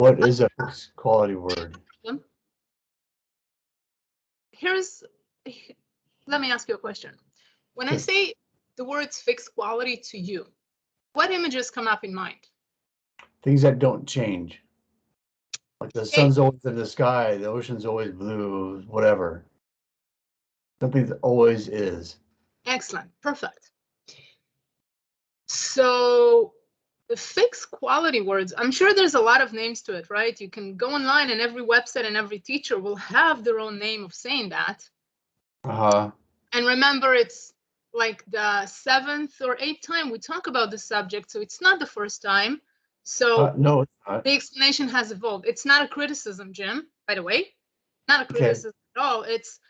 What is a fixed quality word? Let me ask you a question. When I say the words fixed quality to you, what images come up in mind? Things that don't change. Like the sun's always in the sky, the ocean's always blue, whatever. Something that always is. Excellent. Perfect. So the fixed quality words, I'm sure there's a lot of names to it, right? You can go online and every website and every teacher will have their own name of saying that. And remember, it's like the 7th or 8th time we talk about the subject, so it's not the first time. So no, it's not. The explanation has evolved. It's not a criticism, Jim, by the way. Not a criticism at all. It's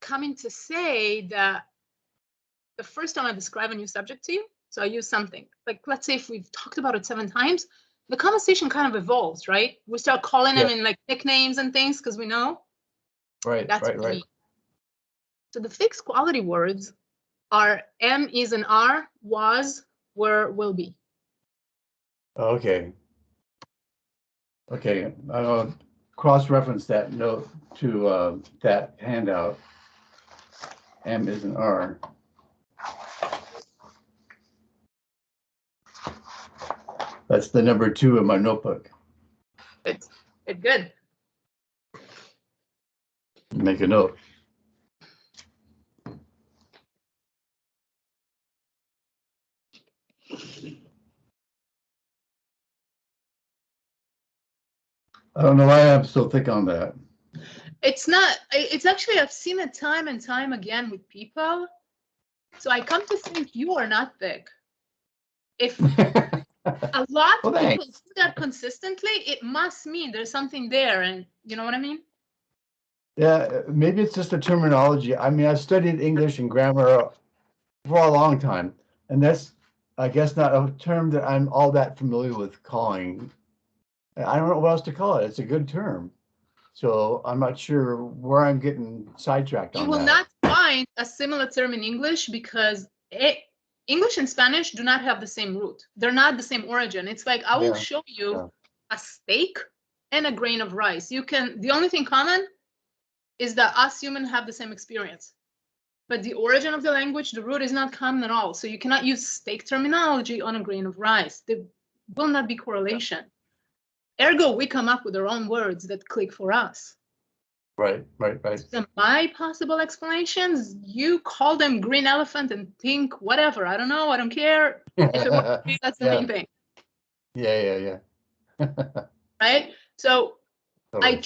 coming to say that the first time I describe a new subject to you, so I use something. Like, let's say if we've talked about it 7 times, the conversation kind of evolves, right? We start calling them in like nicknames and things because we know. Right, That's right. So the fixed quality words are am, is, and are, was, were, will be. Okay. Okay, I'll cross-reference that note to that handout. M is an R. That's the number 2 in my notebook. Good. Make a note. I don't know why I'm so thick on that. It's not, it's actually, I've seen it time and time again with people. So I come to think you are not thick. If a lot of people do that consistently, it must mean there's something there. And you know what I mean? Yeah, maybe it's just a terminology. I mean, I've studied English and grammar for a long time, and that's, I guess, not a term that I'm all that familiar with calling. I don't know what else to call it. It's a good term. So I'm not sure where I'm getting sidetracked on that. You will not find a similar term in English because English and Spanish do not have the same root. They're not the same origin. It's like I will show you a steak and a grain of rice. You can, the only thing common is that us humans have the same experience. But the origin of the language, the root is not common at all. So you cannot use steak terminology on a grain of rice. There will not be correlation. Ergo, we come up with our own words that click for us. Right. So my possible explanations, you call them green elephant and think whatever. I don't know. I don't care. If it works for you, that's the main thing. Yeah. Right? So like,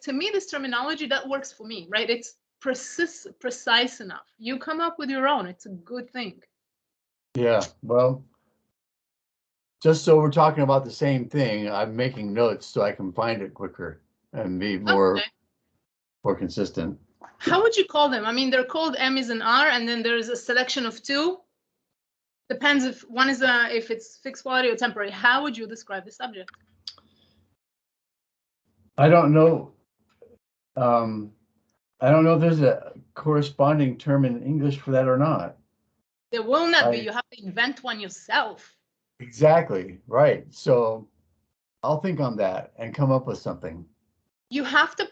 to me, this terminology, that works for me, right? It's precise enough. You come up with your own. It's a good thing. Yeah, well, just so we're talking about the same thing, I'm making notes so I can find it quicker and be more consistent. How would you call them? I mean, they're called M is an R, and then there's a selection of 2. Depends if one is if it's fixed quality or temporary. How would you describe the subject? I don't know. I don't know if there's a corresponding term in English for that or not. There will not be. You have to invent one yourself. Exactly, right. So I'll think on that and come up with something. You have to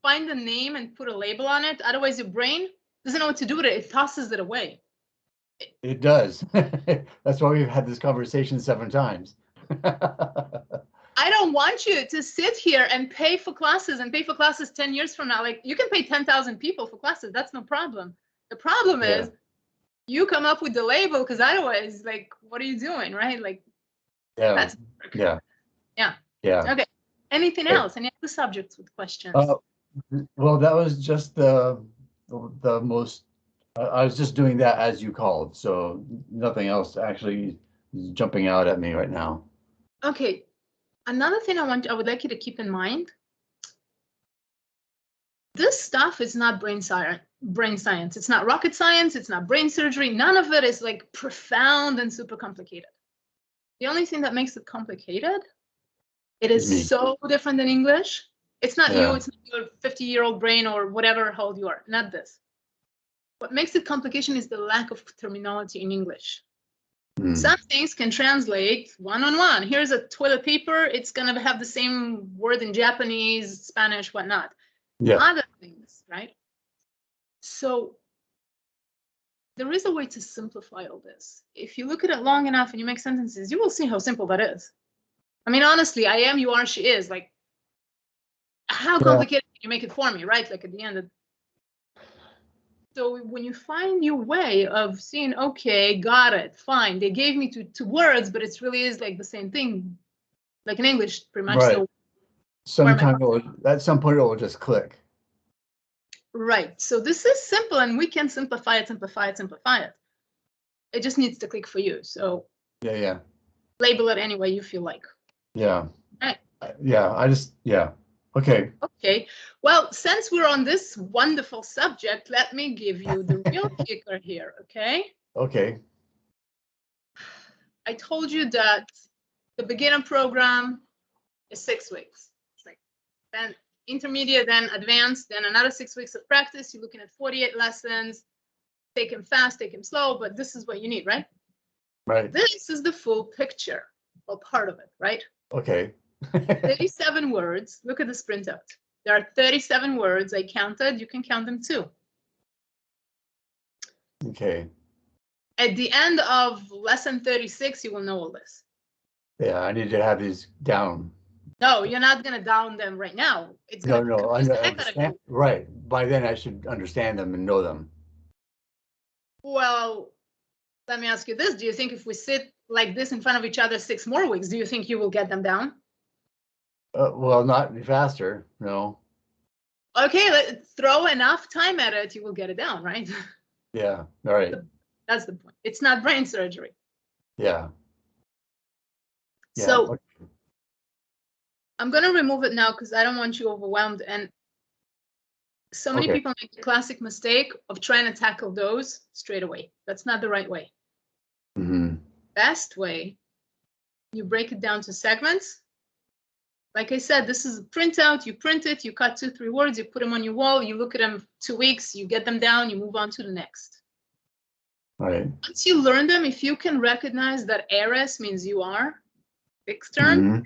find a name and put a label on it. Otherwise, your brain doesn't know what to do with it. It tosses it away. It does. That's why we've had this conversation 7 times. I don't want you to sit here and pay for classes 10 years from now. Like, you can pay 10,000 people for classes. That's no problem. The problem is you come up with the label, because otherwise, like, what are you doing, right? Like, that's yeah. Okay. Anything else? Any other subjects with questions? Well, that was just the most. I was just doing that as you called, so nothing else actually is jumping out at me right now. Okay. Another thing I would like you to keep in mind. This stuff is not brain science. It's not rocket science. It's not brain surgery. None of it is like profound and super complicated. The only thing that makes it complicated, it is so different than English. It's not you. It's not your 50-year-old brain or whatever how old you are. Not this. What makes it complication is the lack of terminology in English. Some things can translate one-on-one. Here's a toilet paper. It's going to have the same word in Japanese, Spanish, whatnot. Yeah. Other things, right? So there is a way to simplify all this. If you look at it long enough and you make sentences, you will see how simple that is. I mean, honestly, I am, you are, she is. Like, how complicated can you make it for me, right? Like at the end of. So when you find your way of seeing, okay, got it, fine. They gave me two words, but it really is like the same thing, like in English, pretty much. Right. So Sometime at some point it will just click. Right. So this is simple, and we can simplify it, simplify it, simplify it. It just needs to click for you. So Yeah. Label it any way you feel like. Yeah. Right. Yeah. Okay. Okay. Well, since we're on this wonderful subject, let me give you the real kicker here. Okay. Okay. I told you that the beginner program is 6 weeks. It's like then intermediate, then advanced, then another 6 weeks of practice. You're looking at 48 lessons. Take them fast, take them slow, but this is what you need, right? Right. This is the full picture, or part of it, right? Okay. 37 words. Look at this printout. There are 37 words. I counted. You can count them too. Okay. At the end of lesson 36, you will know all this. Yeah, I need to have these down. No, you're not going to down them right now. It's No, going to confuse the heck out of you. Right. By then I should understand them and know them. Well, let me ask you this. Do you think if we sit like this in front of each other 6 more weeks, do you think you will get them down? Well, not any faster. No. Okay, let's throw enough time at it, you will get it down, right? Yeah. All right. That's the point. It's not brain surgery. Yeah. So okay. I'm going to remove it now because I don't want you overwhelmed. And so many people make the classic mistake of trying to tackle those straight away. That's not the right way. Best way, you break it down to segments. Like I said, this is a printout. You print it, you cut 2-3 words, you put them on your wall, you look at them 2 weeks, you get them down, you move on to the next. Right. Once you learn them, if you can recognize that eres means you are, fixed term,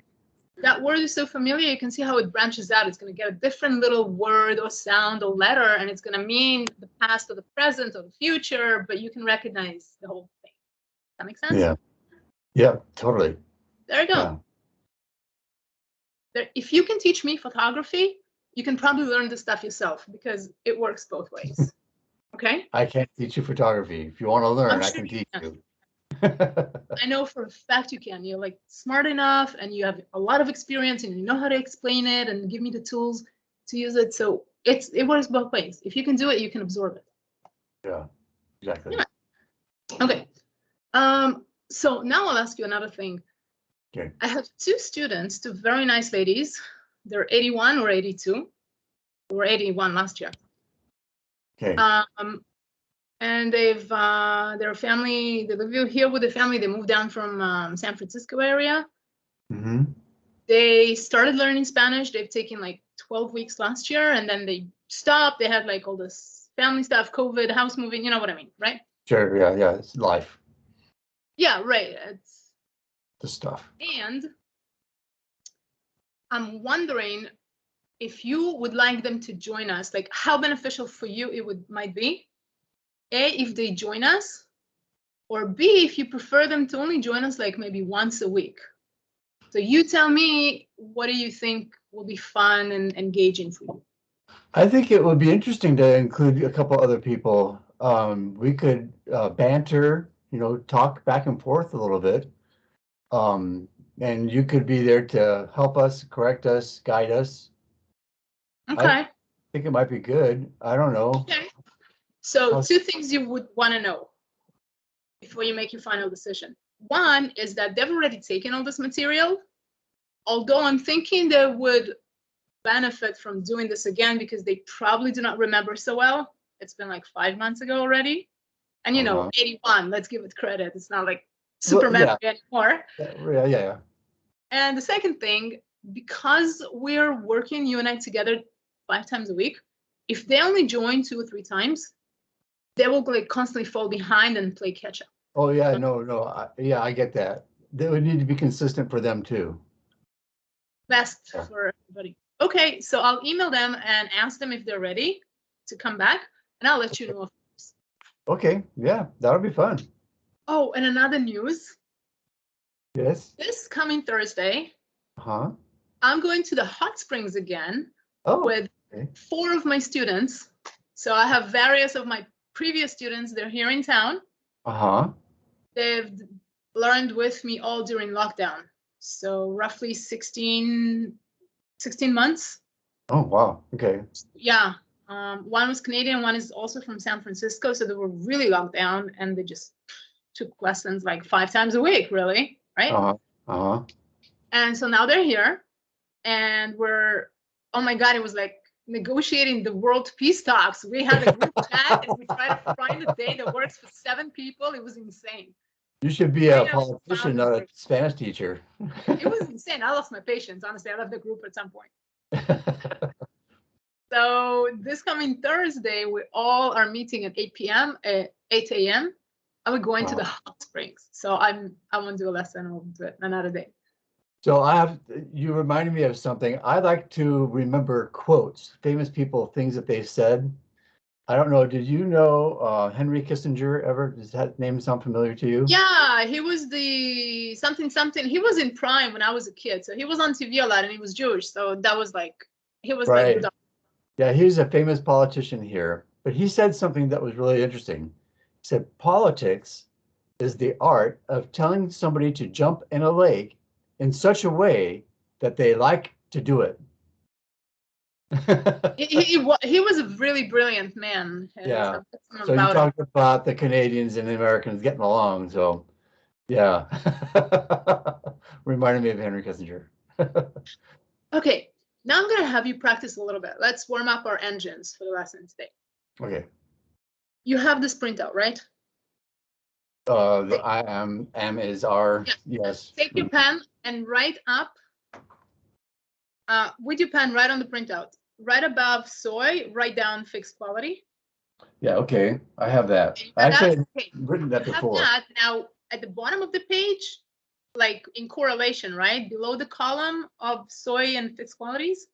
that word is so familiar, you can see how it branches out. It's going to get a different little word or sound or letter, and it's going to mean the past or the present or the future, but you can recognize the whole thing. Does that make sense? Yeah. Yeah, totally. There you go. Yeah. If you can teach me photography, you can probably learn this stuff yourself because it works both ways. Okay? I can't teach you photography. If you want to learn, I can teach you. I know for a fact you can. You're like smart enough and you have a lot of experience and you know how to explain it and give me the tools to use it. So it works both ways. If you can do it, you can absorb it. Yeah, exactly. Yeah. Okay. So now I'll ask you another thing. Okay. I have 2 students, 2 very nice ladies. They're 81 or 82. They were 81 last year. Okay. And they've their family, they live here with the family. They moved down from San Francisco area. They started learning Spanish. They've taken like 12 weeks last year, and then they stopped. They had like all this family stuff, COVID, house moving, you know what I mean, right? Sure, yeah, it's life. Yeah, right. It's the stuff. And I'm wondering if you would like them to join us, like how beneficial for you it might be. A, if they join us, or B, if you prefer them to only join us like maybe once a week. So you tell me, what do you think will be fun and engaging for you? I think it would be interesting to include a couple other people. We could banter, talk back and forth a little bit. And you could be there to help us, correct us, guide us. Okay. I think it might be good. I don't know. Okay. So 2 things you would want to know before you make your final decision. One is that they've already taken all this material, although I'm thinking they would benefit from doing this again because they probably do not remember so well. It's been like 5 months ago already. And 81, let's give it credit. It's not like super memory anymore. Yeah. And the second thing, because we're working, you and I, together 5 times a week, if they only join 2 or 3 times, they will like constantly fall behind and play catch up. Oh, yeah, no. Yeah, I get that. They would need to be consistent for them too. Best Yeah. for everybody. Okay, so I'll email them and ask them if they're ready to come back, and I'll let you know. Okay, yeah, that'll be fun. Oh, and another news. Yes. This coming Thursday, Uh-huh. I'm going to the hot springs again Oh, with okay. 4 of my students. So I have various of my previous students. They're here in town. Uh-huh. They've learned with me all during lockdown. So roughly 16 months. Oh, wow. Okay. Yeah. One was Canadian, one is also from San Francisco. So they were really locked down and they just took lessons like 5 times a week, really. Right. Uh-huh. Uh-huh. And so now they're here and oh my God, it was like negotiating the world peace talks. We had a group chat and we tried to find a day that works for 7 people. It was insane. You should be a politician, not a Spanish teacher. It was insane. I lost my patience. Honestly, I left the group at some point. So this coming Thursday, we all are meeting at 8 p.m. 8 a.m. and we're going to the hot springs. So I won't do a lesson. I'll do it another day. So you reminded me of something. I like to remember quotes, famous people, things that they said. I don't know. Did you know Henry Kissinger ever? Does that name sound familiar to you? Yeah, he was the something. He was in Prime when I was a kid. So he was on TV a lot and he was Jewish. So that was like, he was right. like, yeah, he's a famous politician here, but he said something that was really interesting. He said, politics is the art of telling somebody to jump in a lake in such a way that they like to do it. he was a really brilliant man. Yeah. So you talked about the Canadians and the Americans getting along. So yeah. Reminded me of Henry Kissinger. Okay. Now I'm going to have you practice a little bit. Let's warm up our engines for the lesson today. Okay. You have this printout, right? The I am is our, yes. Take your pen and write up with your pen right on the printout. Right above soy, write down fixed quality. Yeah, okay. I have that. I actually written that before. Have that. Now, at the bottom of the page, like in correlation, right? Below the column of soy and fixed qualities,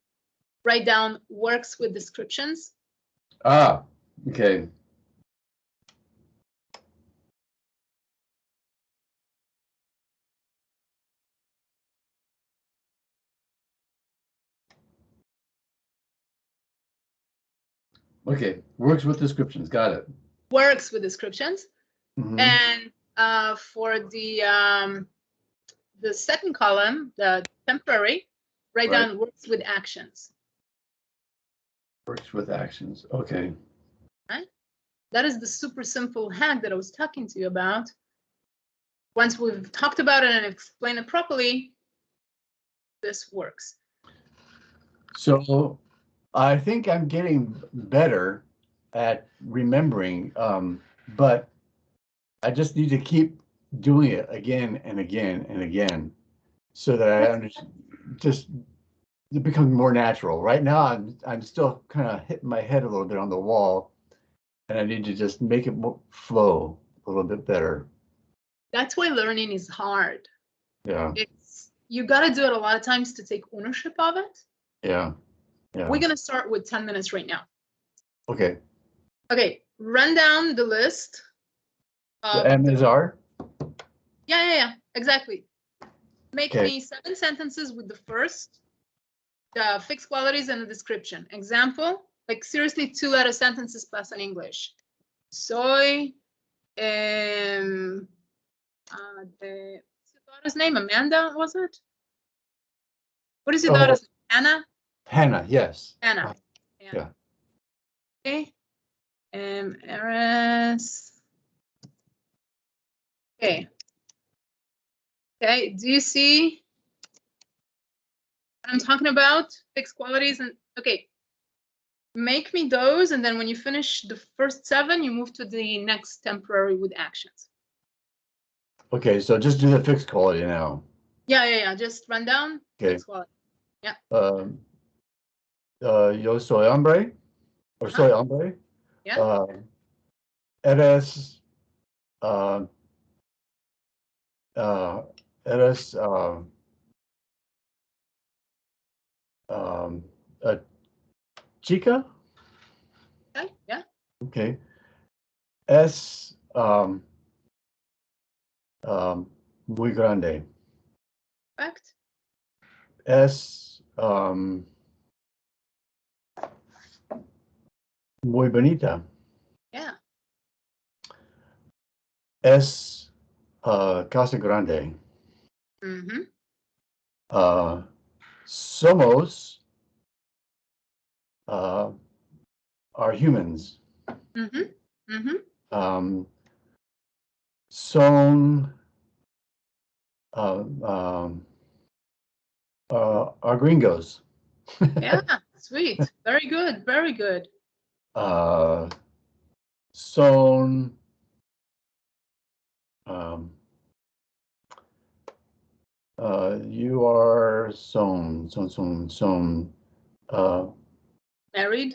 write down works with descriptions. Ah, okay. Okay, works with descriptions. Got it. Works with descriptions. Mm-hmm. And for the second column, the temporary, write down works with actions. Works with actions. Okay. Right? That is the super simple hack that I was talking to you about. Once we've talked about it and explained it properly, this works. So I think I'm getting better at remembering, but I just need to keep doing it again and again and again so that I understand, just it becomes more natural. Right now, I'm still kind of hitting my head a little bit on the wall, and I need to just make it flow a little bit better. That's why learning is hard. Yeah. You got to do it a lot of times to take ownership of it. Yeah. Yeah. We're going to start with 10 minutes right now. Okay. Okay. Run down the list. So M is R? Yeah. Exactly. Make me 7 sentences with the first, the fixed qualities and the description. Example, like seriously 2-letter sentences plus an English. Soy, the daughter's name, Amanda, was it? What is your daughter's name? Hannah? Hannah, yes. Hannah. Yeah. Okay. Eris. Okay. Okay. Do you see what I'm talking about? Fixed qualities and okay. Make me those, and then when you finish the first 7, you move to the next temporary with actions. Okay, so just do the fixed quality now. Yeah. Just run down. Okay. Fixed quality. Yeah. Yo soy hombre, or soy hombre. Yeah. Eres eres a chica? Okay, yeah. Okay. Es muy grande. Correct. Es muy bonita. Yeah. Es casa grande. Mm-hmm. Somos are humans. Mm-hmm. Mm-hmm. Son are gringos. Yeah, sweet. Very good. Very good. Son you are son Married.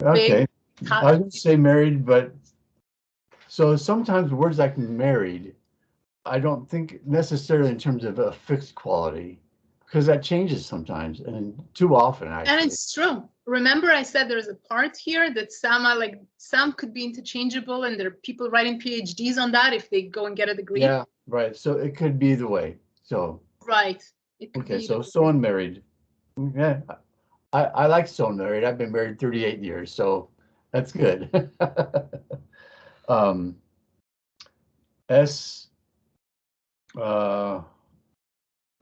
okay. Big. I was gonna say married, but so sometimes words like married, I don't think necessarily in terms of a fixed quality, because that changes sometimes and too often And actually. it's true. Remember, I said there's a part here that some are like, some could be interchangeable, and there are people writing PhDs on that if they go and get a degree. Yeah, right. So it could be the way. So Right. It could okay, be so unmarried. Yeah, I like so unmarried. I've been married 38 years, so that's good. Es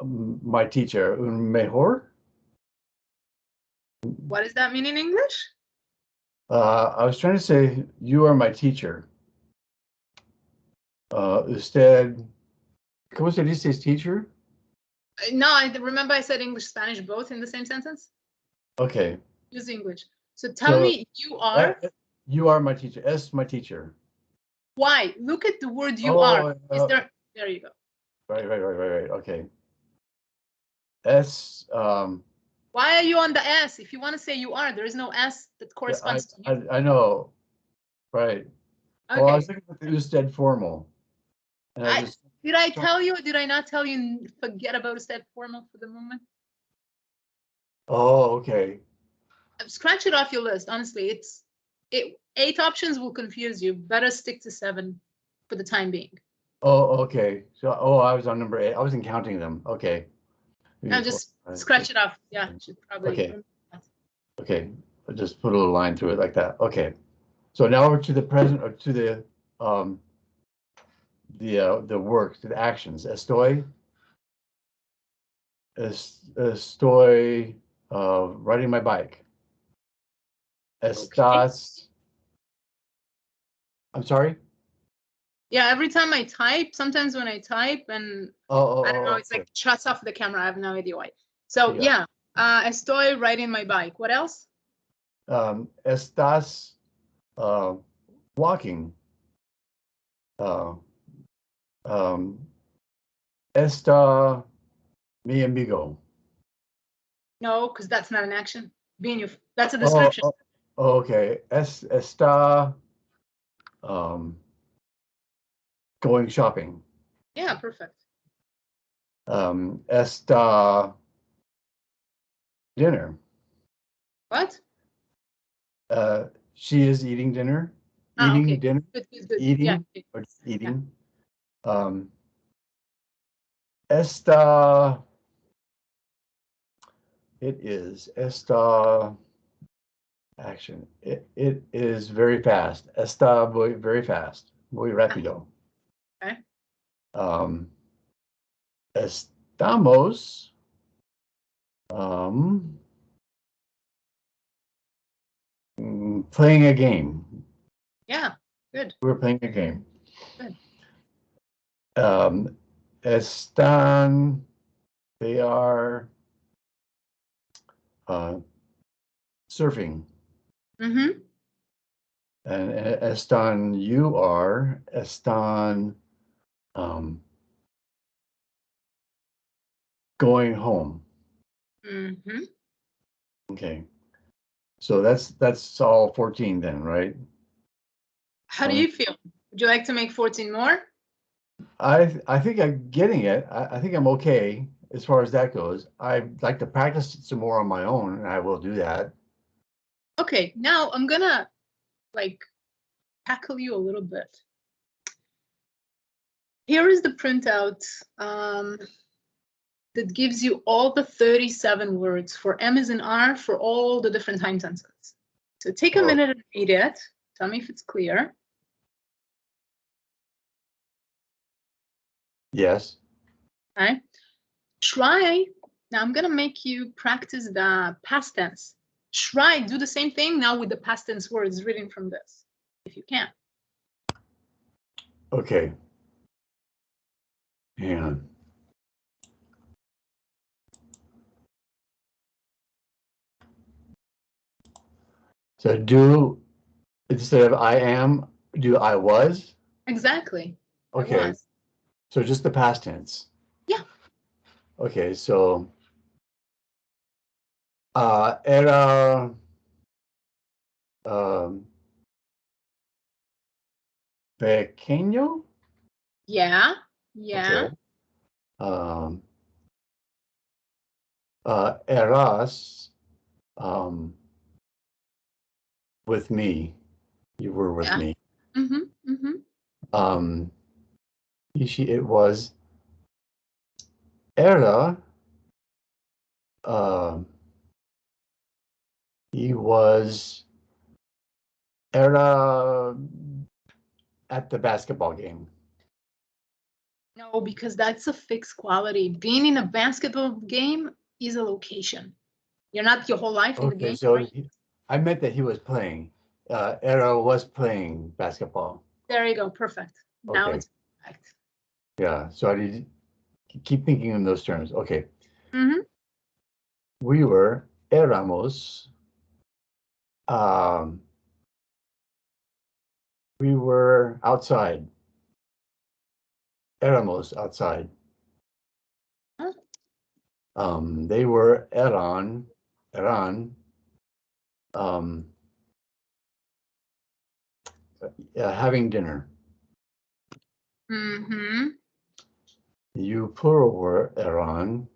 my teacher, un mejor. What does that mean in English? I was trying to say you are my teacher. Usted, ¿cómo se dice teacher? No, I remember I said English, Spanish, both in the same sentence. Okay. Use English. So tell me, you are. You are my teacher. Es my teacher. Why? Look at the word you are. Is there? There you go. Right. Okay. Es. Why are you on the S? If you want to say you are, there is no S that corresponds to you. I know. Right. Okay. Well, I was thinking about the usted formal. And did I tell you or did I not tell you? Forget about usted formal for the moment. Oh, okay. Scratch it off your list. Honestly, 8 options will confuse you. Better stick to 7 for the time being. Oh, okay. So, I was on number 8. I wasn't counting them. Okay. Now just scratch it off. Yeah, should probably. Okay. Okay. I'll just put a little line through it like that. Okay. So now we're to the present, or to the work, to the actions. Estoy riding my bike. Estás. I'm sorry? Yeah, every time I type, sometimes when I type and I don't know, it's like shuts off the camera. I have no idea why. So yeah, estoy riding my bike. What else? Estás walking. Está mi amigo. No, because that's not an action. That's a description. Okay. Está going shopping. Yeah, perfect. Está dinner. What? She is eating dinner. Okay. Dinner. Good. Eating, yeah. or just eating. Yeah. Está. It is está action. It is very fast. Está very fast. Muy rápido. Okay. Estamos playing a game. Yeah, good. We're playing a game. Good. Están, they are surfing. Mm-hmm. And están, you are, están going home. Mm-hmm. Okay. So that's all 14 then, right? How do you feel? Would you like to make 14 more? I think I'm getting it. I think I'm okay as far as that goes. I'd like to practice it some more on my own, and I will do that. Okay, now I'm gonna like tackle you a little bit. Here is the printout that gives you all the 37 words for M as in R for all the different time tenses. So take a minute and read it. Tell me if it's clear. Yes. Okay. Try. Now I'm gonna make you practice the past tense. Try, do the same thing now with the past tense words written from this, if you can. Okay. Hang on. So do, instead of I am, do I was? Exactly. Okay. So just the past tense. Yeah. Okay, so era pequeño? Yeah. Yeah. Okay. Eras with me. You were with Yeah. me. Mm-hmm. Mm-hmm. It was era. He was era at the basketball game. No, because that's a fixed quality. Being in a basketball game is a location. You're not your whole life in the Okay, game, so right? I meant that he was playing. Era was playing basketball. There you go. Perfect. Now Okay. it's perfect. Yeah, so I did keep thinking in those terms. Okay. Mm-hmm. We were éramos. We were outside. Éramos outside. Huh? They were eran having dinner. Mm-hmm. You plural were eran.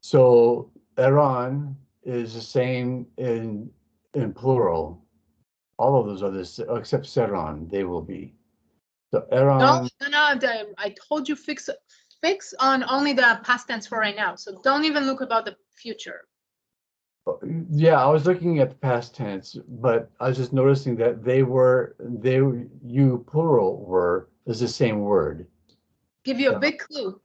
So eran is the same in plural. All of those others except seran, they will be. So eran. No, I told you fix on only the past tense for right now. So don't even look about the future. Yeah, I was looking at the past tense, but I was just noticing that you plural were is the same word. Give you a big clue.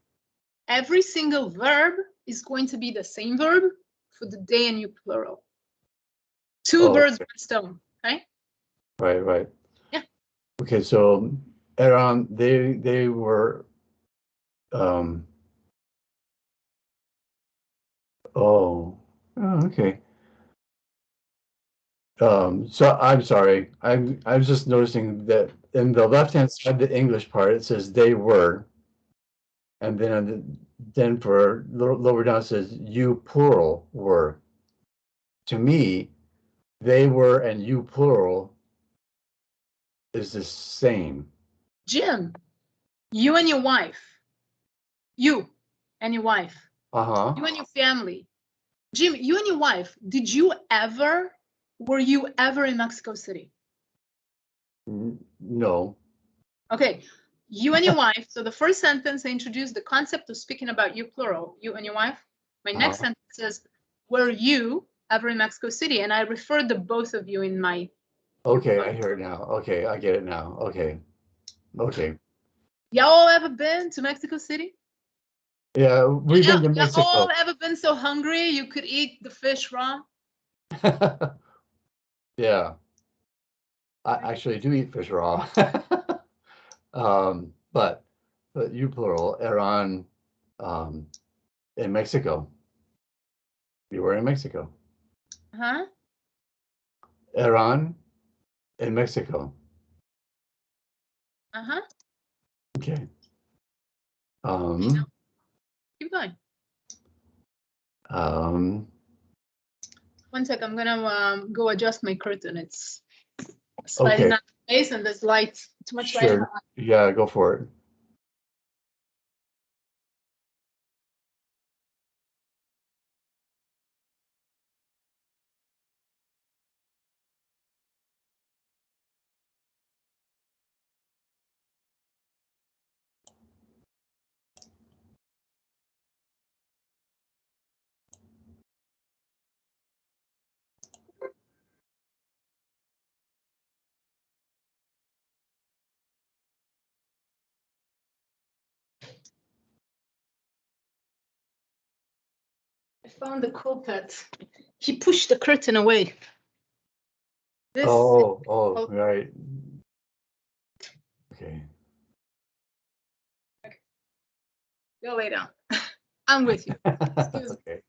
Every single verb is going to be the same verb for the day and you plural. Two birds, Okay. one stone. Okay. Right. Yeah. Okay, so eran they were oh okay. So I'm sorry. I was just noticing that in the left-hand side, the English part, it says they were, and then for lower down it says you plural were. To me, they were and you plural is the same. Jim, you and your wife. You and your wife. Uh-huh. You and your family. Jim, you and your wife, were you ever in Mexico City? No. Okay, you and your wife. So the first sentence, I introduced the concept of speaking about you, plural, you and your wife. My next sentence is, were you ever in Mexico City? And I referred to both of you in my. Okay, I hear it now. Okay, I get it now. Okay. Y'all ever been to Mexico City? Yeah, we've been to Mexico. Y'all ever been so hungry you could eat the fish raw? Yeah. I actually do eat fish raw. But you plural, eran in Mexico. You were in Mexico. Huh? Eran in Mexico. Uh-huh. Okay. Keep going. 1 sec, I'm gonna go adjust my curtain. It's slightly okay. not Space and there's light. Too much light. Sure. Yeah, go for it. I found the culprit. He pushed the curtain away. This Oh, right. Okay. Go lay down. I'm with you. Excuse me.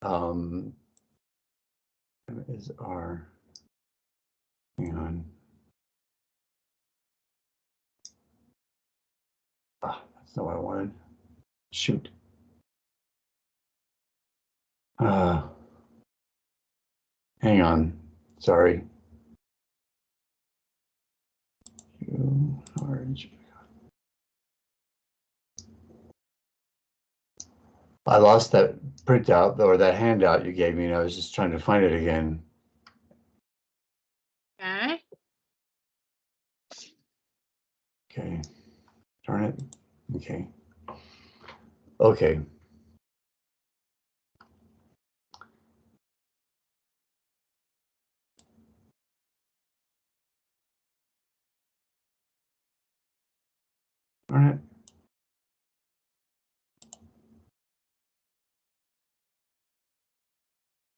Okay. Is our, hang on. Ah, that's not what I wanted. Shoot. Hang on. Sorry. Orange. I lost that printout or that handout you gave me, and I was just trying to find it again. Okay. Okay. Darn it. Okay. Okay. Darn it.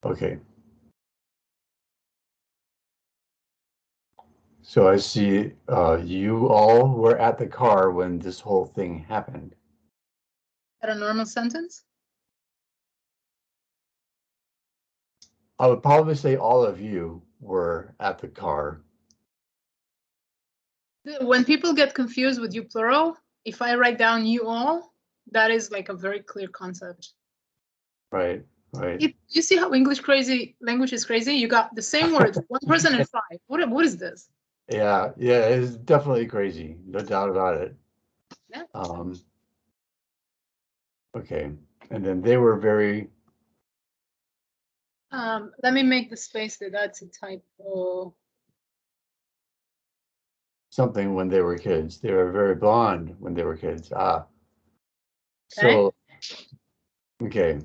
Okay. So I see you all were at the car when this whole thing happened. At a normal sentence? I would probably say all of you were at the car. When people get confused with you plural, if I write down you all, that is like a very clear concept. Right, right. You see how English crazy language is crazy? You got the same words, one person and five. What is this? Yeah, it's definitely crazy. No doubt about it. Yeah. Okay. And then they were very. Let me make the space there. That's a typo. Something when they were kids. They were very blonde when they were kids. Ah. Okay. So, okay.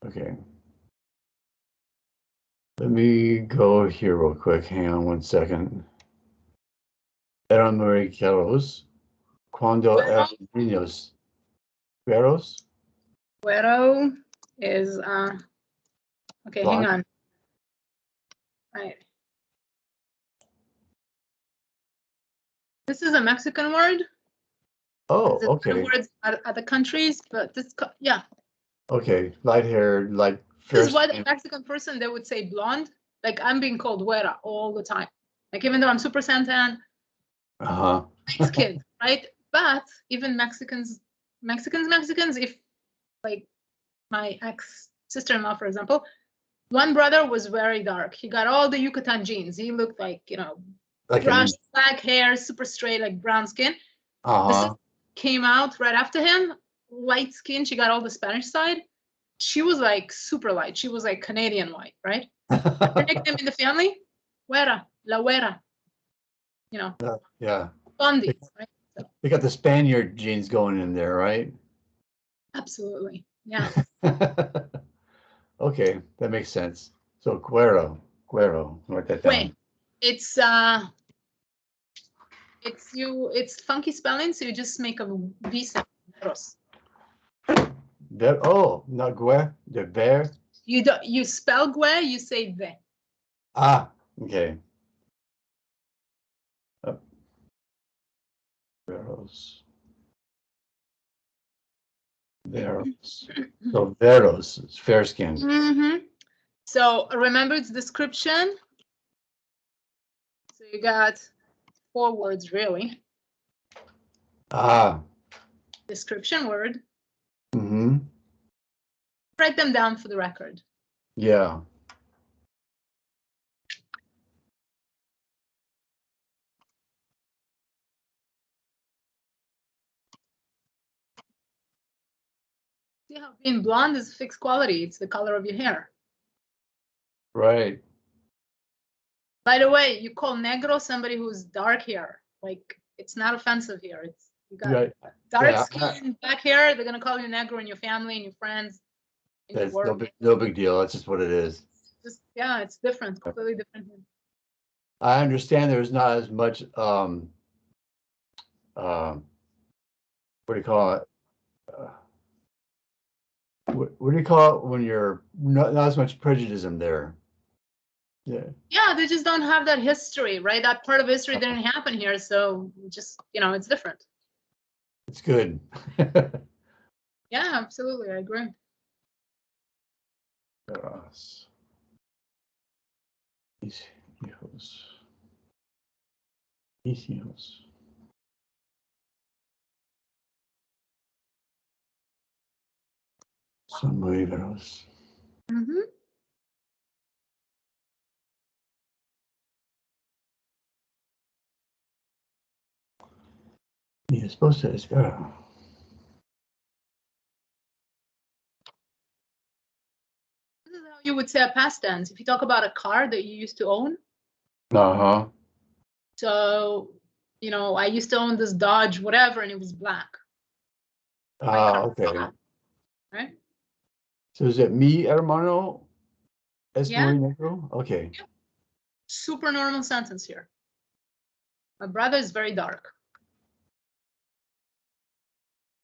Okay. Let me go here real quick. Hang on one second. Eran muy caros cuando eran niños. Caros? Güero is okay, Blonde? hang on. Right. This is a Mexican word. Oh, There's okay. words other countries, but this yeah. Okay. Light hair, like fair This is why the skin. Mexican person they would say blonde. Like I'm being called güera all the time. Like even though I'm super santan, Uh-huh. light skin, right? But even Mexicans, if like my ex sister-in-law, for example, one brother was very dark. He got all the Yucatan genes. He looked like, Like brushed black hair, super straight, like brown skin. The sister came out right after him, light skin. She got all the Spanish side. She was like super light. She was like Canadian white, right? Her nickname in the family, Güera, La Güera. Yeah. Blondie, right? So, They got the Spaniard genes going in there, right? absolutely. Yeah. Okay, that makes sense. So Guero, write that down. Wait, it's funky spelling, so you just make a V sound. Not Gue, the bear. You spell gue, you say ve. Ah, okay. Veros. So Veros is fair skinned. Mm-hmm. So remember its description. So you got 4 words really. Ah. Description word. Mm-hmm. Write them down for the record. Yeah. See how being blonde is a fixed quality. It's the color of your hair. Right. By the way, you call negro somebody who's dark hair. Like, it's not offensive here. It's you got Right. dark Yeah. skin, black hair. They're gonna call you negro in your family and your friends. In your That's work. no big deal. That's just what it is. Just yeah, it's different, completely different. I understand there's not as much what do you call it? What do you call it when you're not as much prejudice there? Yeah. Yeah, they just don't have that history, right? That part of history didn't happen here, so just it's different. It's good. Yeah, absolutely, I agree. Yes. These hijos. Mis hijos. Son muy veros. Mm-hmm. Mi esposa es cara. This is how you would say a past tense. If you talk about a car that you used to own. Uh-huh. So, I used to own this Dodge, whatever, and it was black. Okay. Right? So is it mi hermano es Yeah. muy negro? Okay. Yeah. Super normal sentence here. My brother is very dark.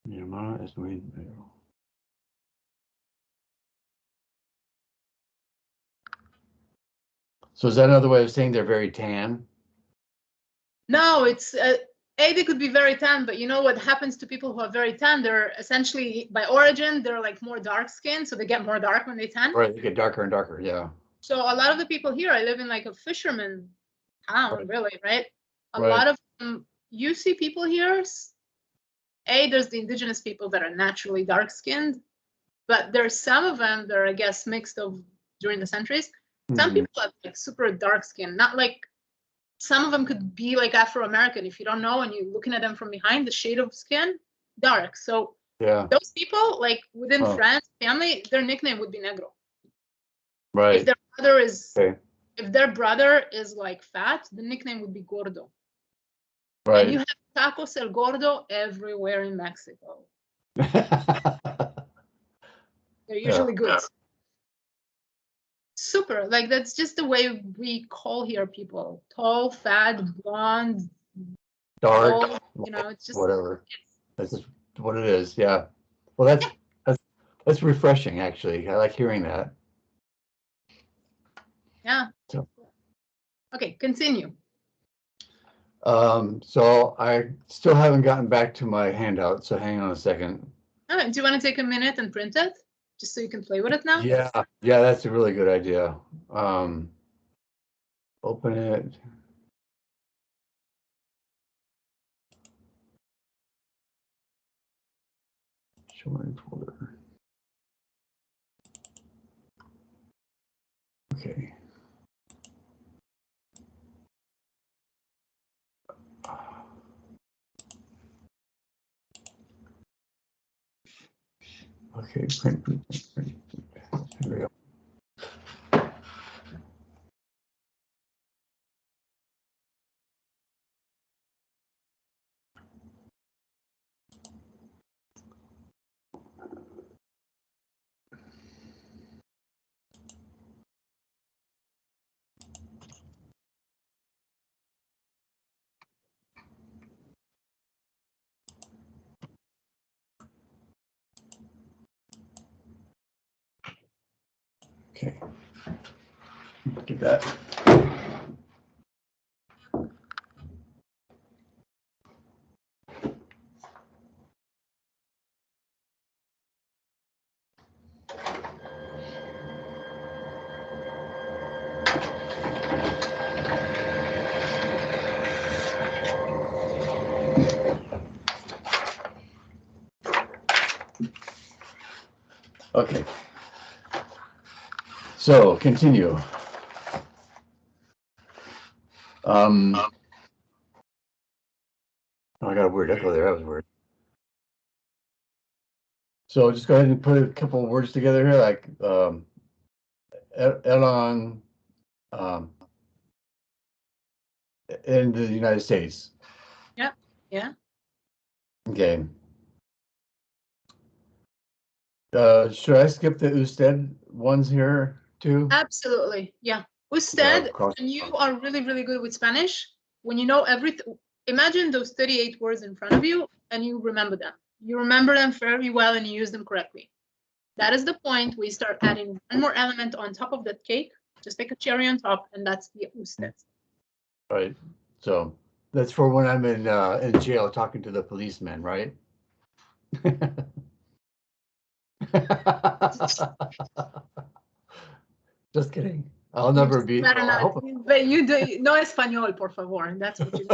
Mi hermano es muy negro. So is that another way of saying they're very tan? No, it's they could be very tan, but you know what happens to people who are very tan? They're essentially, by origin, they're like more dark skinned, so they get more dark when they tan. Right, they get darker and darker, yeah. So a lot of the people here, I live in like a fisherman town, Right. really, right? A Right. lot of them, you see people here, there's the indigenous people that are naturally dark skinned, but there's some of them that are, I guess, mixed of during the centuries. Some people have like super dark skin, not like some of them could be like Afro-American if you don't know and you're looking at them from behind, the shade of skin, dark. So Yeah. those people, like within friends, family, their nickname would be Negro. Right. If their brother is like fat, the nickname would be Gordo. Right. And you have tacos el gordo everywhere in Mexico. They're usually good. Super. Like that's just the way we call here people. Tall, fat, blonde, dark, old, it's just whatever. That's just what it is. Yeah. Well, that's refreshing actually. I like hearing that. Yeah. So. Okay, continue. So I still haven't gotten back to my handout, so hang on a second. Do you want to take a minute and print it? Just so you can play with it now? Yeah, that's a really good idea. Open it. Showing folder. Okay. Okay, print. Here we go. Okay. Look at that. Okay. So continue. Oh, I got a weird echo there. That was weird. So just go ahead and put a couple of words together here, like Elon in the United States. Yeah. Yeah. Okay. Should I skip the usted ones here too? Absolutely. Yeah. Usted, when you are really, really good with Spanish, when you know everything, imagine those 38 words in front of you and you remember them. You remember them very well and you use them correctly. That is the point. We start adding one more element on top of that cake, just like a cherry on top, and that's the usted. Right. So that's for when I'm in jail talking to the policeman, right? Just kidding. I'll never be. Better not. But you do no español, por favor. That's what you.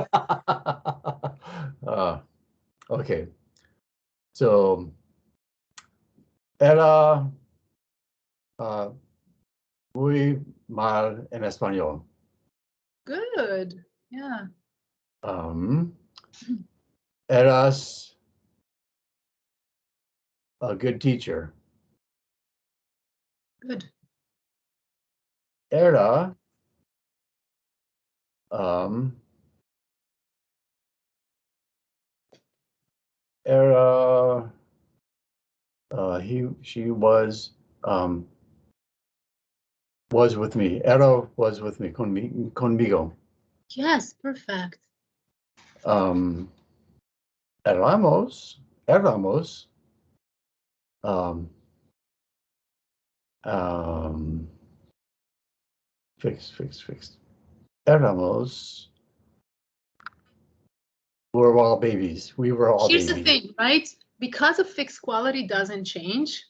Okay. So era muy mal en español. Good. Yeah. Eras a good teacher. Good. Era era she was with me. Era was with me. Conmigo. Yes, perfect. Éramos fixed. Éramos, we were all babies. We were all Here's babies. the thing, right? Because a fixed quality doesn't change,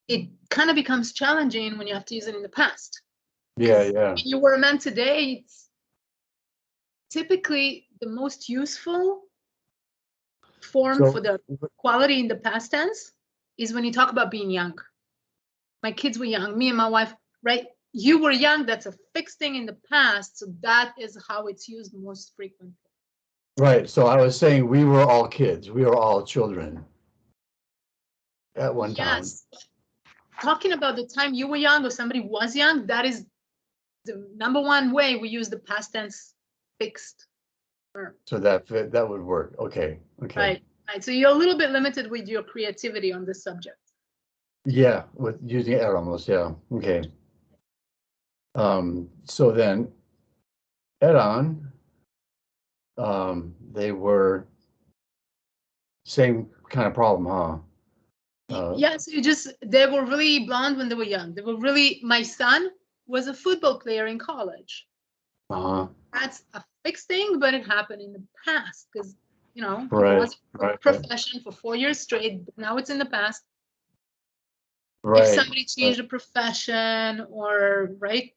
it kind of becomes challenging when you have to use it in the past. Yeah, yeah. When you were a man today, it's typically the most useful form for the quality in the past tense is when you talk about being young. My kids were young, me and my wife, right? You were young, that's a fixed thing in the past, so that is how it's used most frequently. Right, so I was saying we were all kids, we were all children at one time. Yes. Talking about the time you were young or somebody was young, that is the number one way we use the past tense fixed term. So that would work. Okay. Right. So you're a little bit limited with your creativity on this subject. Yeah, with using éramos, yeah. Okay. So then eran, they were same kind of problem, huh? Yes, they were really blonde when they were young. They were really, my son was a football player in college. That's a fixed thing, but it happened in the past because, you know, it was a profession for 4 years straight. But now it's in the past. If somebody changed a profession or, right,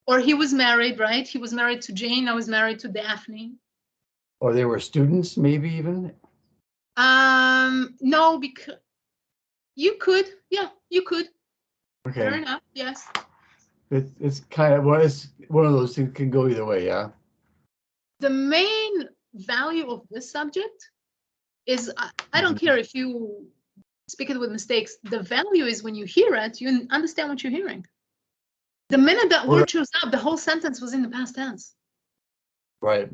or he was married, right? He was married to Jane. I was married to Daphne. Or they were students, maybe even? No, because you could. Yeah, you could. Okay. Fair enough. Yes. It's kind of it's one of those things can go either way, yeah. The main value of this subject is I don't care if you speak it with mistakes. The value is when you hear it, you understand what you're hearing. The minute that word shows up, the whole sentence was in the past tense. Right.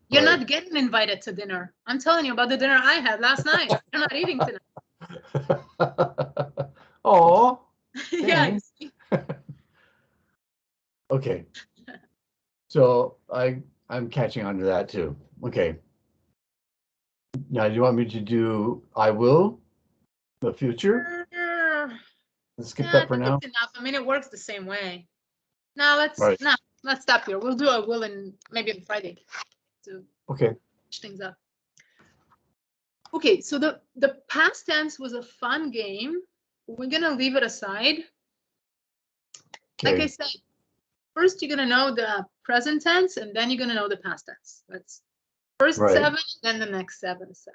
You're not getting invited to dinner. I'm telling you about the dinner I had last night. You're not eating tonight. Oh. Yes. Okay. So I'm catching on to that too. Okay. Now, do you want me to do I will, the future? Let's skip that for now. That's enough. I mean, it works the same way. Now let's stop here. We'll do I will and maybe on Friday to switch things up. Okay, so the past tense was a fun game. We're gonna leave it aside. Like I said, first you're gonna know the present tense and then you're gonna know the past tense. That's first 7, then the next 7 set.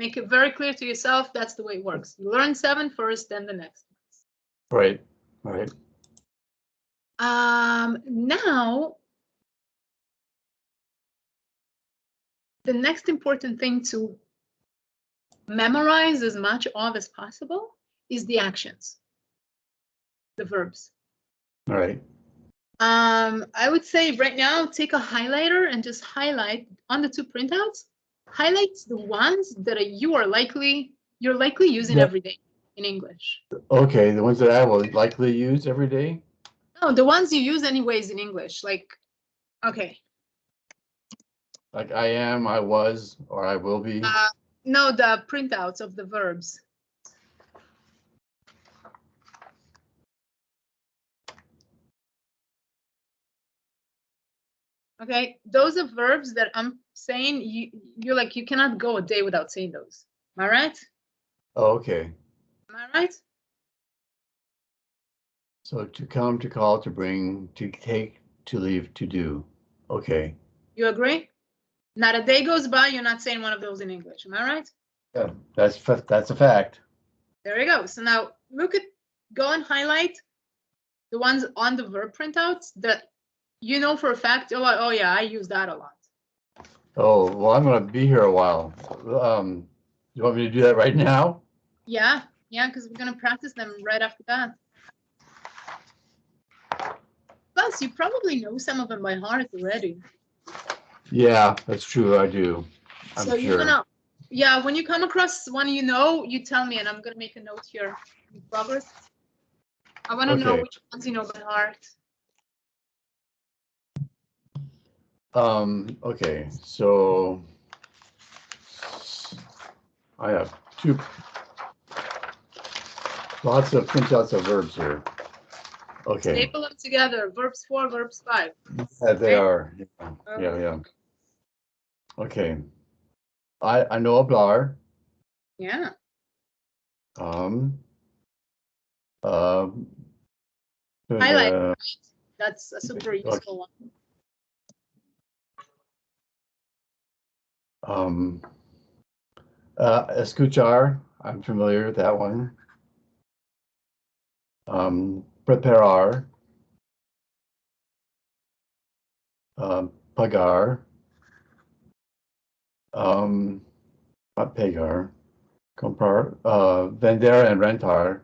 Make it very clear to yourself, that's the way it works. You learn 7 first, then the next. Right. Now, the next important thing to memorize as much of as possible is the actions, the verbs. All right. I would say right now, take a highlighter and just highlight on the 2 printouts, highlight the ones that you're likely using every day in English. Okay, the ones that I will likely use every day? No, the ones you use anyways in English, like, okay. Like I am, I was, or I will be? No, the printouts of the verbs. Okay, those are verbs that I'm saying you're like, you cannot go a day without saying those. Am I right? Oh, okay. Am I right? So to come, to call, to bring, to take, to leave, to do. Okay. You agree? Not a day goes by, you're not saying one of those in English. Am I right? Yeah, that's a fact. There you go. So now go and highlight the ones on the verb printouts that you know for a fact, oh yeah, I use that a lot. Oh, well, I'm going to be here a while. You want me to do that right now? Yeah, because we're going to practice them right after that. Plus, you probably know some of them by heart already. Yeah, that's true. I do. I'm so sure. When you come across one you tell me, and I'm going to make a note here in progress. I want to know which ones you know by heart. Okay, so I have lots of printouts of verbs here. Okay. Staple them together. Verbs 4, verbs 5. Yeah, they are. Yeah. Okay. I know hablar. Yeah. Highlight. That's a super useful one. Escuchar. I'm familiar with that one. Preparar. Pagar. Not pegar. Comprar. Vender and rentar.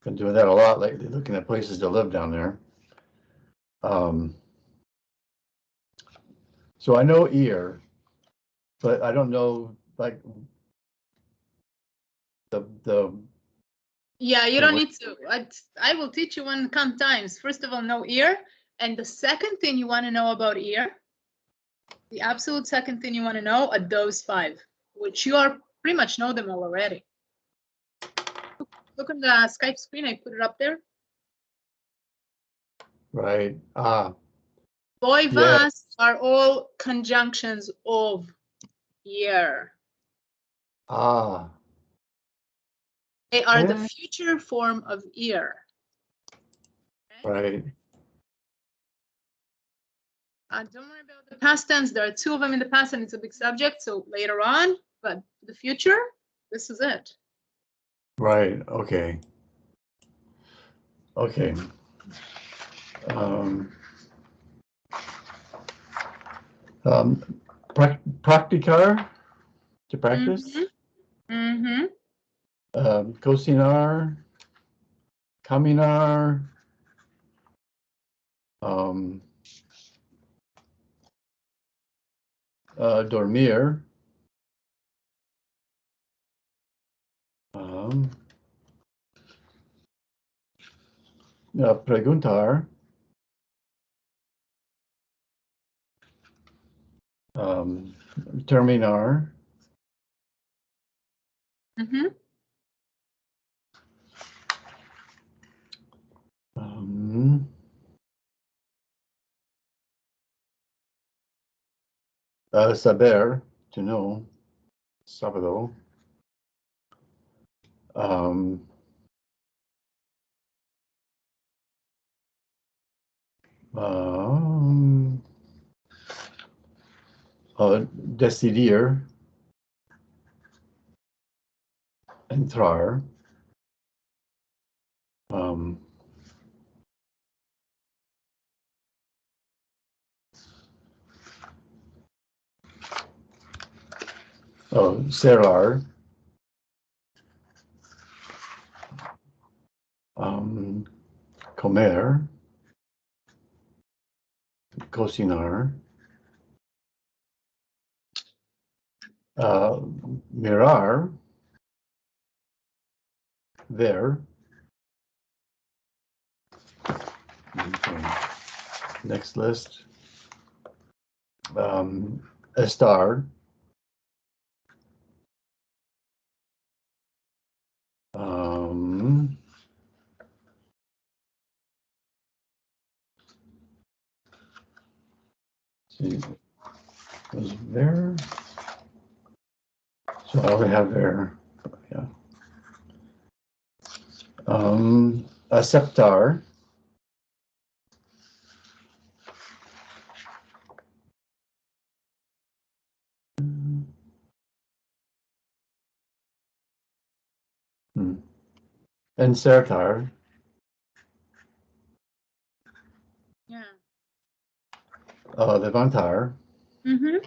Been doing that a lot lately, looking at places to live down there. So I know ear, but I don't know like the. Yeah, you don't need to. I will teach you one come times. First of all, know ear, and the second thing you want to know about ear, the absolute second thing you want to know are those 5, which you are pretty much know them all already. Look on the Skype screen. I put it up there. Right. Boy, vas are all conjunctions of ear. They are the future form of ear. Okay? Right. Don't worry about the past tense. There are 2 of them in the past, and it's a big subject. So later on, but the future, this is it. Right. Okay. Okay. Practicar, to practice. Cocinar, caminar, dormir, preguntar, terminar, saber, to know, sabado, decidir, entrar, Oh, Serar. Comer. Cocinar. Mirar. Ver. Okay. Next list. Estar. See, was there? So I would have there, yeah. Aceptar. Insertar. Yeah. Levantar. Mm-hmm.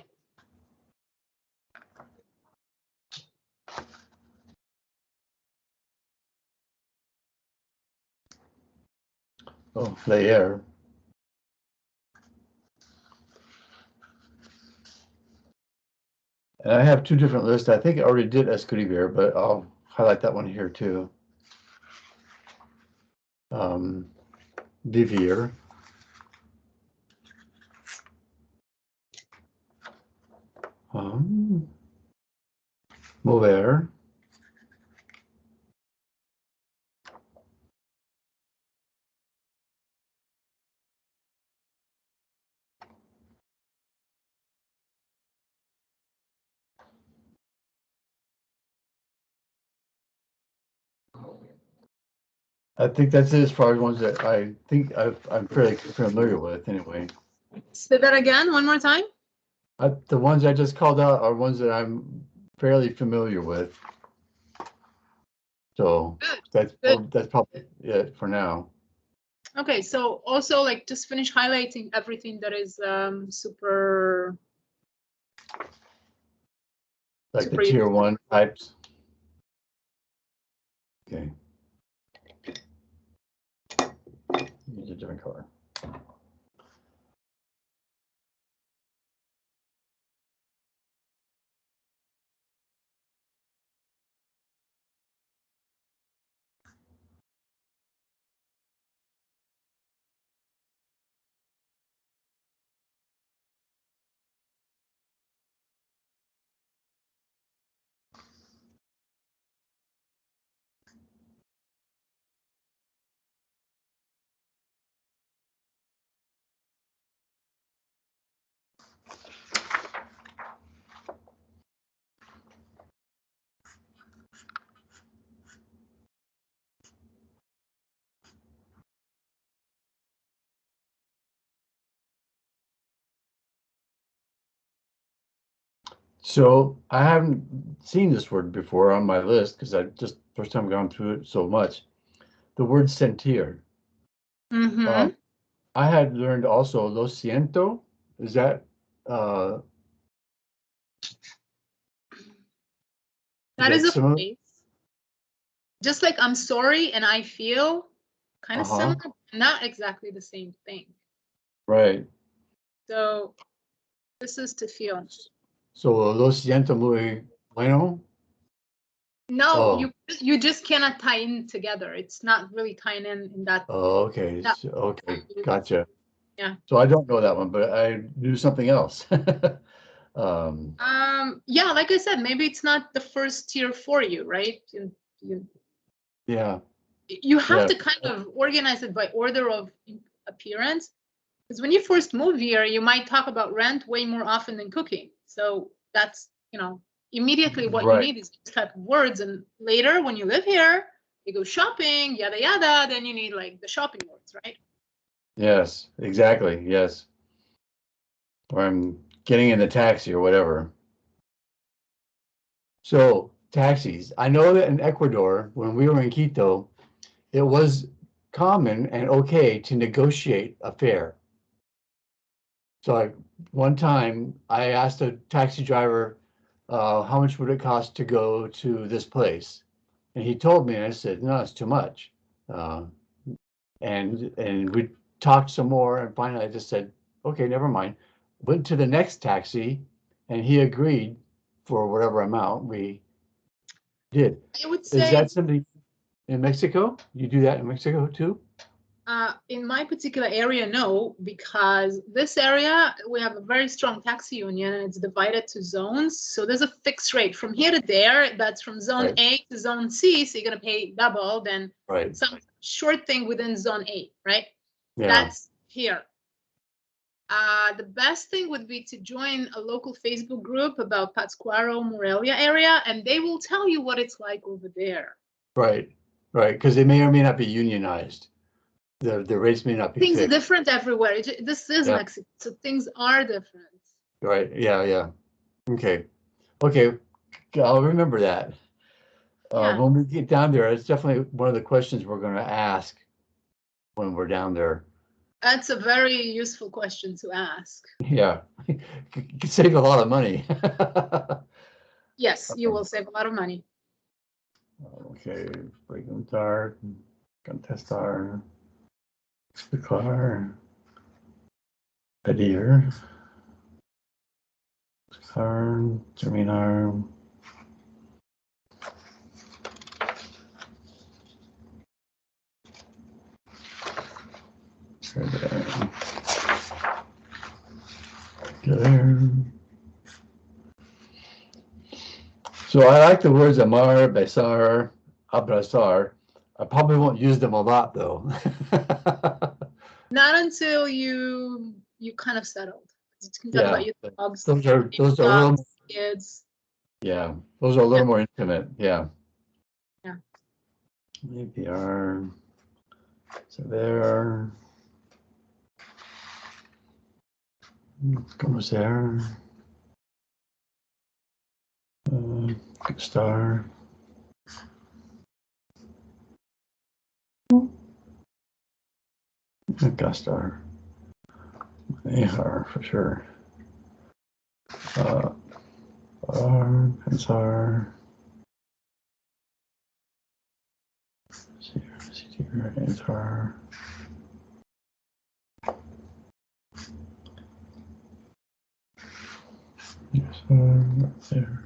Oh, leer. And I have two different lists. I think I already did escribir, but I'll highlight that one here too. Vivir. Mover. I think that's it as far as ones that I think I'm fairly familiar with anyway. Say that again, one more time. The ones I just called out are ones that I'm fairly familiar with. So Good. that's probably it for now. Okay, so also like just finish highlighting everything that is super. Like the tier 1 types. Okay. Use a different color. So I haven't seen this word before on my list because I just first time gone through it so much. The word sentir. Mm-hmm. I had learned also lo siento. Is that That is a similar? phrase. Just like I'm sorry and I feel kind of similar, not exactly the same thing. Right. So this is to feel. So lo siento muy bueno. No, you just cannot tie in together. It's not really tying in that. Oh, okay. That, Okay, gotcha. yeah. So I don't know that one, but I knew something else. Yeah, like I said, maybe it's not the first tier for you, right? Yeah. You have to kind of organize it by order of appearance. Because when you first move here, you might talk about rent way more often than cooking. So that's, immediately what you need is these type of words. And later, when you live here, you go shopping, yada, yada, then you need like the shopping words, right? Yes, exactly. Yes. Or I'm getting in the taxi or whatever. So taxis. I know that in Ecuador, when we were in Quito, it was common and okay to negotiate a fare. So like one time I asked a taxi driver, how much would it cost to go to this place? And he told me, and I said, no, it's too much. Uh, and we talked some more, and finally I just said, okay, never mind. Went to the next taxi, and he agreed for whatever amount we did. I would Is say that something in Mexico? You do that in Mexico too? in my particular area, no, because this area, we have a very strong taxi union and it's divided to zones. So there's a fixed rate from here to there. That's from zone Right. A to zone C. So you're going to pay double than Right. some short thing within zone A, right? Yeah. That's here. The best thing would be to join a local Facebook group about Pátzcuaro, Morelia area, and they will tell you what it's like over there. Right. Right. Because they may or may not be unionized. The rates may not be Things are fixed. different everywhere. This is Yeah. Mexico, so things are different. Right. Yeah. Yeah. Okay. Okay. I'll remember that. Yeah. When we get down there, it's definitely one of the questions we're going to ask when we're down there. That's a very useful question to ask. Yeah. Could save a lot of money. Yes, you will save a lot of money. Okay. Preguntar, contestar, explicar, pedir, explicar, terminar. So I like the words amar, besar, abrazar. I probably won't use them a lot though. Not until you kind of settled. You can talk about your dogs, those are dogs, a little, kids. yeah, those are a little more intimate. Yeah. Yeah. Maybe our, so there. Como ser. Star. Gastar. Ahar for sure. Pensar. Answer. Yes, there.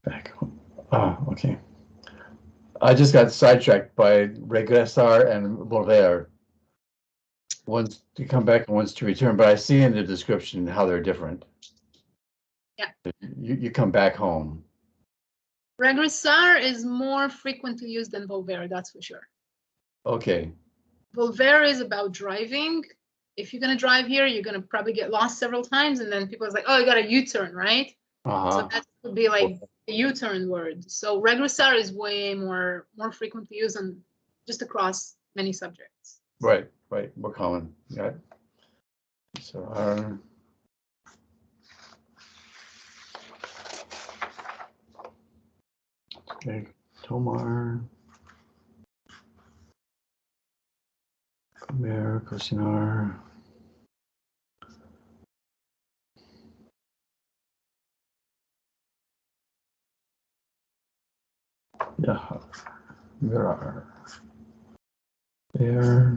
Back home. Ah, okay. I just got sidetracked by regresar and volver. One's to come back and one's to return, but I see in the description how they're different. Yeah. You come back home. Regresar is more frequently used than volver, that's for sure. Okay. Volver is about driving. If you're going to drive here, you're going to probably get lost several times, and then people are like, oh, you got a U-turn, right? So that would be like a U-turn word. So regresar is way more frequently used and just across many subjects. Right, more common. Yeah. So okay, tomar, comer, cocinar. Yeah, mirar. There.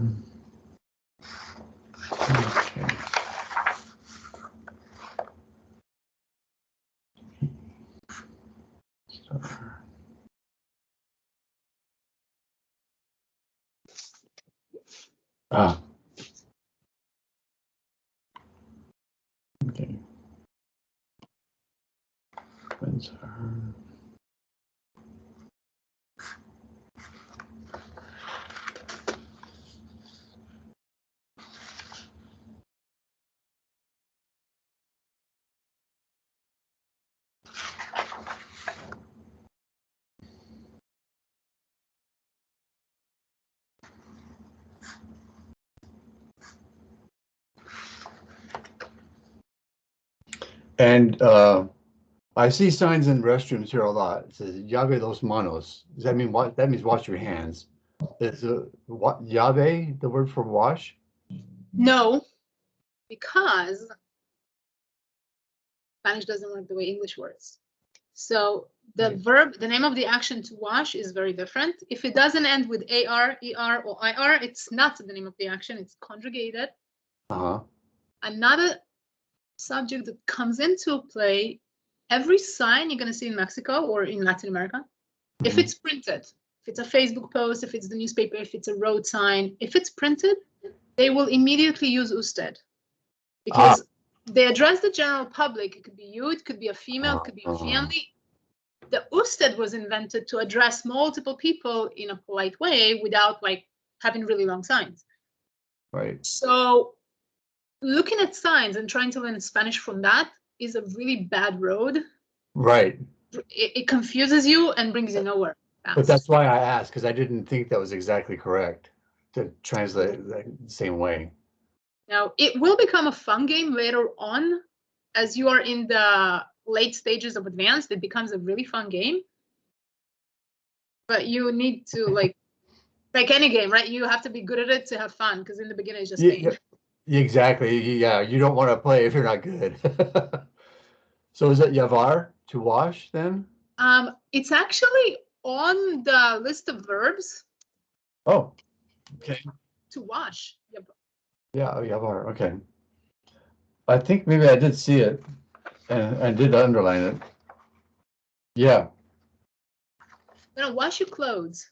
Okay. Ah. Okay. Pensar. And I see signs in restrooms here a lot. It says llave los manos. Does that mean what? That means wash your hands. Is what llave the word for wash? No. because Spanish doesn't work the way English works. So the verb, the name of the action to wash is very different. If it doesn't end with AR, ER, or IR, it's not the name of the action, it's conjugated. Another subject that comes into play, every sign you're going to see in Mexico or in Latin America, if it's printed, if it's a Facebook post, if it's the newspaper, if it's a road sign, if it's printed, they will immediately use usted because they address the general public. It could be you, it could be a female, it could be a family. The usted was invented to address multiple people in a polite way without like having really long signs. Right. So looking at signs and trying to learn Spanish from that is a really bad road. Right. It confuses you and brings you nowhere fast. But that's why I asked, because I didn't think that was exactly correct to translate the same way. Now, it will become a fun game later on. As you are in the late stages of advanced, it becomes a really fun game. But you need to, like any game, right? You have to be good at it to have fun, because in the beginning, it's just pain. Exactly. Yeah, you don't want to play if you're not good. So is it yavar, to wash, then? It's actually on the list of verbs. Oh, okay. To wash. Yeah, yavar, okay. I think maybe I did see it and I did underline it. Yeah. You're going to wash your clothes.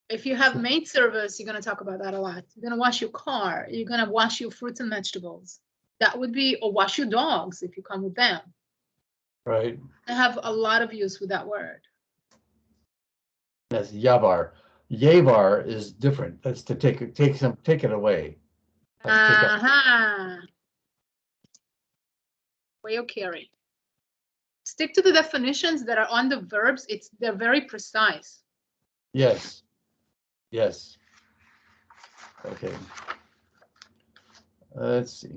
If you have maid service, you're going to talk about that a lot. You're going to wash your car. You're going to wash your fruits and vegetables. That would be, or wash your dogs if you come with them. Right. I have a lot of use with that word. That's yavar. Yavar is different. That's to take it away. Way of carry. Stick to the definitions that are on the verbs. They're very precise. Yes. Yes. Okay. Let's see.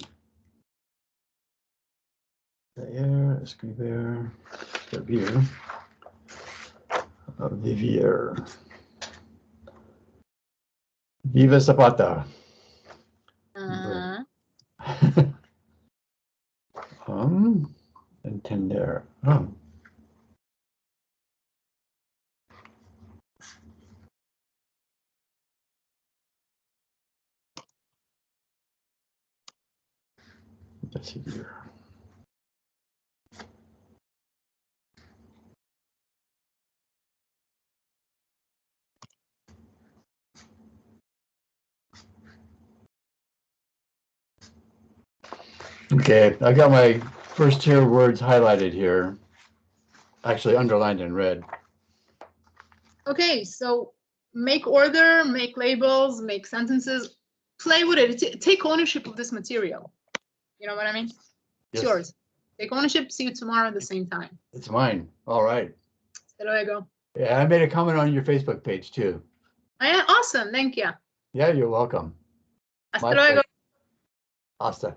Escribir, escribir, vivir. Viva Zapata. Entender. Decidir. Okay, I got my first tier words highlighted here, actually underlined in red. Okay, so make order, make labels, make sentences, play with it. Take ownership of this material. You know what I mean? It's yours. Take ownership. See you tomorrow at the same time. It's mine. All right. Hasta luego. Yeah, I made a comment on your Facebook page too. Oh, yeah, awesome. Thank you. Yeah, you're welcome. Hasta luego. Hasta.